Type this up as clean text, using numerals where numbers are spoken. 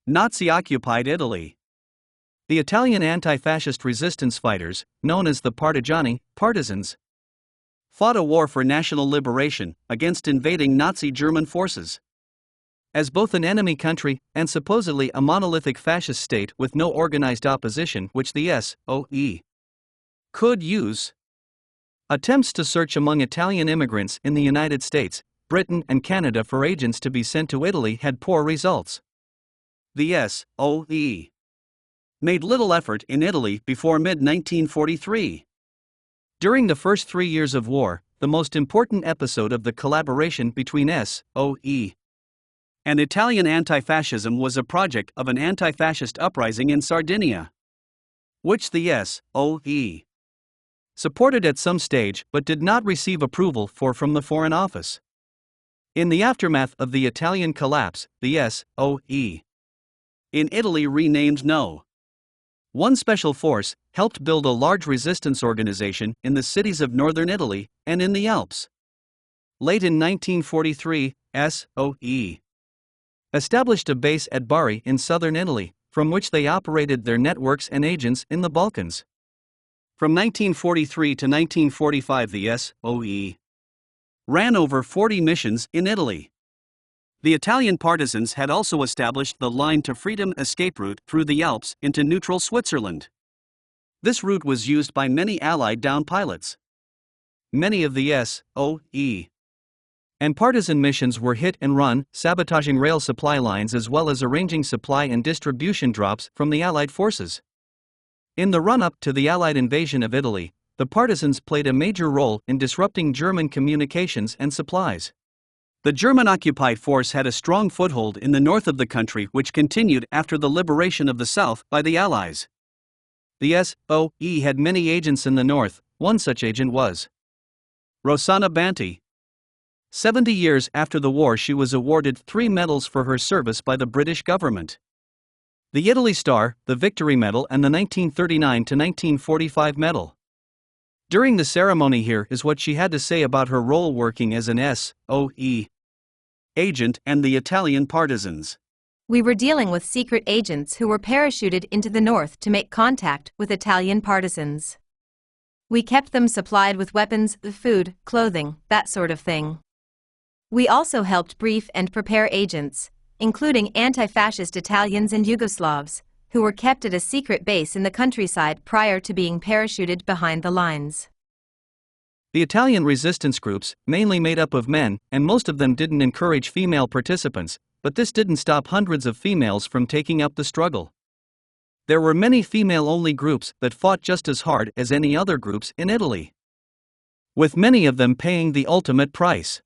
Nazi-occupied Italy. The Italian anti-fascist resistance fighters, known as the partigiani, partisans, fought a war for national liberation against invading Nazi German forces. As both an enemy country and supposedly a monolithic fascist state with no organized opposition which the SOE could use, attempts to search among Italian immigrants in the United States, Britain and Canada for agents to be sent to Italy had poor results. The SOE made little effort in Italy before mid-1943. During the first 3 years of war, the most important episode of the collaboration between SOE and Italian anti-fascism was a project of an anti-fascist uprising in Sardinia, which the SOE supported at some stage but did not receive approval for from the Foreign Office. In the aftermath of the Italian collapse, the SOE in Italy, renamed No. 1 Special Force, helped build a large resistance organization in the cities of northern Italy and in the Alps. Late in 1943, SOE established a base at Bari in southern Italy, from which they operated their networks and agents in the Balkans. From 1943 to 1945, the SOE ran over 40 missions in Italy. The Italian partisans had also established the Line to Freedom escape route through the Alps into neutral Switzerland. This route was used by many Allied down pilots. Many of the SOE and partisan missions were hit and run, sabotaging rail supply lines as well as arranging supply and distribution drops from the Allied forces. In the run-up to the Allied invasion of Italy, the partisans played a major role in disrupting German communications and supplies. The German-occupied force had a strong foothold in the north of the country, which continued after the liberation of the south by the Allies. The SOE had many agents in the north. One such agent was Rossana Banti. 70 years after the war, she was awarded 3 medals for her service by the British government: the Italy Star, the Victory Medal, and the 1939 to 1945 medal. During the ceremony, here is what she had to say about her role working as an SOE agent and the Italian partisans. We were dealing with secret agents who were parachuted into the north to make contact with Italian partisans. We kept them supplied with weapons, food, clothing, that sort of thing. We also helped brief and prepare agents, including anti-fascist Italians and Yugoslavs, who were kept at a secret base in the countryside prior to being parachuted behind the lines. The Italian resistance groups, mainly made up of men, and most of them didn't encourage female participants, but this didn't stop hundreds of females from taking up the struggle. There were many female-only groups that fought just as hard as any other groups in Italy, with many of them paying the ultimate price.